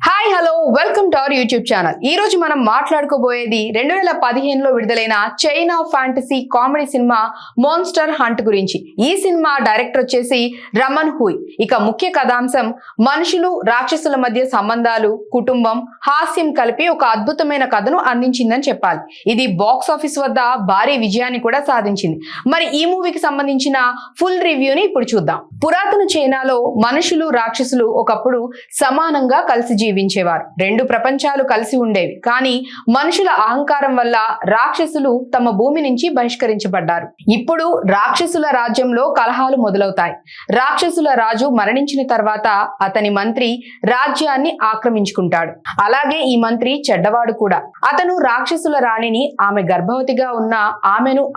Hi hello welcome to our YouTube channel. ఈ రోజు మనం మాట్లాడుకోబోయేది 2015లో విడుదలైన China fantasy comedy cinema monster hunt గురించి. ఈ సినిమా డైరెక్టర్ వచ్చేసి రమన్ హుయ్. ఇక ముఖ్య కథాంశం మనుషులు రాక్షసుల మధ్య సంబంధాలు, కుటుంబం, హాస్యం కలిపి ఒక అద్భుతమైన కథను అందించిందని చెప్పాలి. ఇది బాక్స్ ఆఫీస్ వద్ద భారీ విజయాన్ని కూడా సాధించింది. మరి ఈ మూవీకి సంబంధించిన ఫుల్ రివ్యూని ఇప్పుడు చూద్దాం. పురాతన చైనాలో మనుషులు రాక్షసులు ఒకప్పుడు సమానంగా కలిసి జీవించేవారు. రెండు ప్రపంచాలు కలిసి ఉండేవి. కానీ మనుషుల అహంకారం వల్ల రాక్షసులు తమ భూమి నుంచి బహిష్కరించబడ్డారు. ఇప్పుడు రాక్షసుల రాజ్యంలో కలహాలు మొదలవుతాయి. రాక్షసుల రాజు మరణించిన తర్వాత అతని మంత్రి రాజ్యాన్ని ఆక్రమించుకుంటాడు. అలాగే ఈ మంత్రి చెడ్డవాడు కూడా. అతను రాక్షసుల రాణిని, ఆమె గర్భవతిగా ఉన్న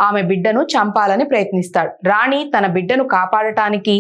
ఆమె బిడ్డను చంపాలని ప్రయత్నిస్తాడు. రాణి తన బిడ్డను కాపాడటానికి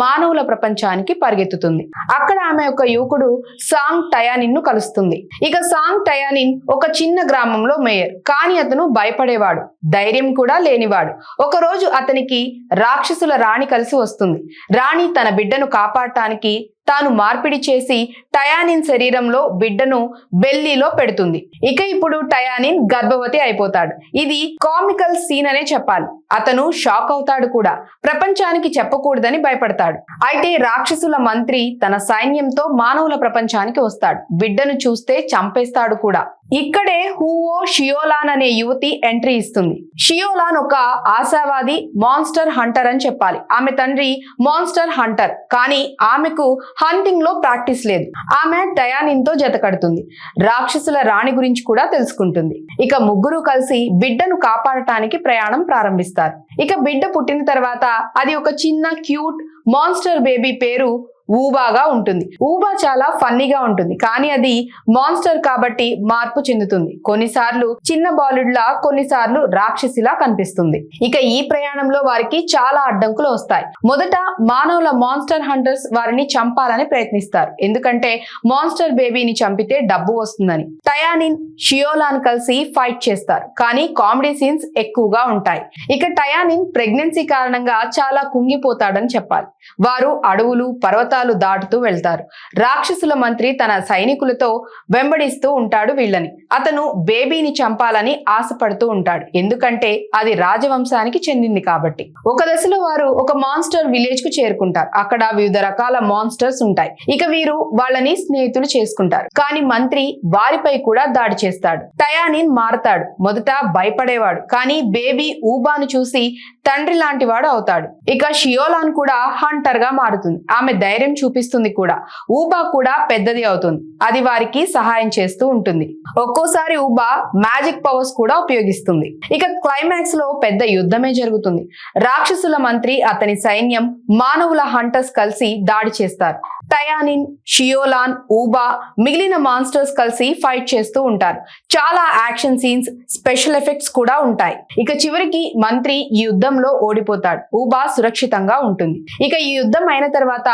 మానవుల ప్రపంచానికి పరిగెత్తుతుంది. అక్కడ ఆమె ఒక యువకుడు సాంగ్ టయానిన్ ను కలుస్తుంది. ఇక సాంగ్ టయానిన్ ఒక చిన్న గ్రామంలో మేయర్. కానీ అతను భయపడేవాడు, ధైర్యం కూడా లేనివాడు. ఒక రోజు అతనికి రాక్షసుల రాణి కలిసి వస్తుంది. రాణి తన బిడ్డను కాపాడటానికి తాను మార్పిడి చేసి టయానిన్ శరీరంలో బిడ్డను బెల్లీలో పెడుతుంది. ఇక ఇప్పుడు టయానిన్ గర్భవతి అయిపోతాడు. ఇది కామికల్ సీన్ అనే చెప్పాలి. అతను షాక్ అవుతాడు కూడా. ప్రపంచానికి చెప్పకూడదని భయపడతాడు. అయితే రాక్షసుల మంత్రి తన సైన్యంతో మానవుల ప్రపంచానికి వస్తాడు. బిడ్డను చూస్తే చంపేస్తాడు కూడా. ఇక్కడే హూవో షియోలాన్ అనే యువతి ఎంట్రీ ఇస్తుంది. షియోలాన్ ఒక ఆశావాది మాన్స్టర్ హంటర్ అని చెప్పాలి. ఆమె తండ్రి మాన్స్టర్ హంటర్, కానీ ఆమెకు హంటింగ్ లో ప్రాక్టీస్ లేదు. ఆమె టయానిన్ తో జత కడుతుంది. రాక్షసుల రాణి గురించి కూడా తెలుసుకుంటుంది. ఇక ముగ్గురు కలిసి బిడ్డను కాపాడటానికి ప్రయాణం ప్రారంభిస్తారు. ఇక బిడ్డ పుట్టిన తర్వాత అది ఒక చిన్న క్యూట్ మాన్స్టర్ బేబీ. పేరు ఊబాగా ఉంటుంది. ఊబా చాలా ఫన్నీగా ఉంటుంది, కానీ అది మాన్స్టర్ కాబట్టి మార్పు చెందుతుంది. కొన్నిసార్లు చిన్న బాలుడ్లా, కొన్నిసార్లు రాక్షసిలా కనిపిస్తుంది. ఇక ఈ ప్రయాణంలో వారికి చాలా అడ్డంకులు వస్తాయి. మొదట మానవుల మాన్స్టర్ హంటర్స్ వారిని చంపాలని ప్రయత్నిస్తారు. ఎందుకంటే మాన్స్టర్ బేబీని చంపితే డబ్బు వస్తుందని. టయానిన్, షియోలాన్ కలిసి ఫైట్ చేస్తారు, కానీ కామెడీ సీన్స్ ఎక్కువగా ఉంటాయి. ఇక టయానిన్ ప్రెగ్నెన్సీ కారణంగా చాలా కుంగిపోతాడని చెప్పాలి. వారు అడవులు, పర్వతాలు దాటుతూ వెళ్తారు. రాక్షసుల మంత్రి తన సైనికులతో వెంబడిస్తూ ఉంటాడు వీళ్ళని. అతను బేబీని చంపాలని ఆశపడుతూ ఉంటాడు, ఎందుకంటే అది రాజవంశానికి చెందింది కాబట్టి. ఒక దశలో వారు ఒక మాన్స్టర్ విలేజ్ కు చేరుకుంటారు. అక్కడ వివిధ రకాల మాన్స్టర్స్ ఉంటాయి. ఇక వీరు వాళ్ళని స్నేహితులు చేసుకుంటారు. కానీ మంత్రి వారిపై కూడా దాడి చేస్తాడు. టయానిన్ మారతాడు. మొదట భయపడేవాడు, కానీ బేబీ ఊబాను చూసి తండ్రి లాంటి వాడు అవుతాడు. ఇక షియోలాన్ కూడా హంటర్ గా మారుతుంది. ఆమె ధైర్యం చూపిస్తుంది కూడా. ఊబా కూడా పెద్దది అవుతుంది. అది వారికి సహాయం చేస్తూ ఉంటుంది. ఒక్కోసారి ఊబా మ్యాజిక్ పవర్స్ కూడా ఉపయోగిస్తుంది. ఇక క్లైమాక్స్ లో పెద్ద యుద్ధమే జరుగుతుంది. రాక్షసుల మంత్రి, అతని సైన్యం, మానవుల హంటర్స్ కలిసి దాడి చేస్తారు. టయానిన్, షియోలాన్, ఊబా, మిగిలిన మాన్స్టర్స్ కలిసి ఫైట్ చేస్తూ ఉంటారు. చాలా యాక్షన్ సీన్స్, స్పెషల్ ఎఫెక్ట్స్ కూడా ఉంటాయి. ఇక చివరికి మంత్రి ఈ యుద్ధంలో ఓడిపోతాడు. ఊబా సురక్షితంగా ఉంటుంది. ఇక ఈ యుద్ధం అయిన తర్వాత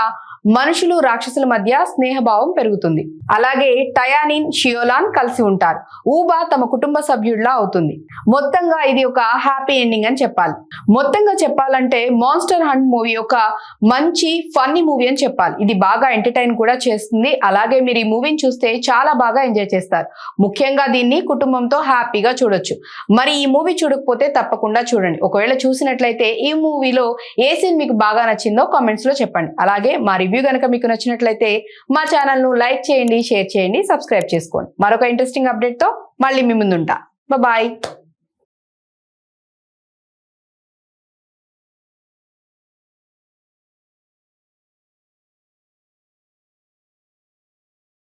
మనుషులు రాక్షసుల మధ్య స్నేహభావం పెరుగుతుంది. అలాగే టయానిన్, షియోలాన్ కలిసి ఉంటారు. ఊబా తమ కుటుంబ సభ్యుడిలా అవుతుంది. మొత్తంగా ఇది ఒక హ్యాపీ ఎండింగ్ అని చెప్పాలి. మొత్తంగా చెప్పాలంటే మాన్స్టర్ హంట్ మూవీ ఒక మంచి ఫన్నీ మూవీ అని చెప్పాలి. ఇది బాగా ఎంటర్టైన్ కూడా చేస్తుంది. అలాగే మీరు ఈ మూవీని చూస్తే చాలా బాగా ఎంజాయ్ చేస్తారు. ముఖ్యంగా దీన్ని కుటుంబంతో హ్యాపీగా చూడొచ్చు. మరి ఈ మూవీ చూడకపోతే తప్పకుండా చూడండి. ఒకవేళ చూసినట్లయితే ఈ మూవీలో ఏ సీన్ మీకు బాగా నచ్చిందో కామెంట్స్ లో చెప్పండి. అలాగే మా రివ్యూ కనుక మీకు నచ్చినట్లయితే మా ఛానల్ ను లైక్ చేయండి, షేర్ చేయండి, సబ్స్క్రైబ్ చేసుకోండి. మరొక ఇంట్రెస్టింగ్ అప్డేట్ తో మళ్ళీ మీ ముందుంటా. బాయ్.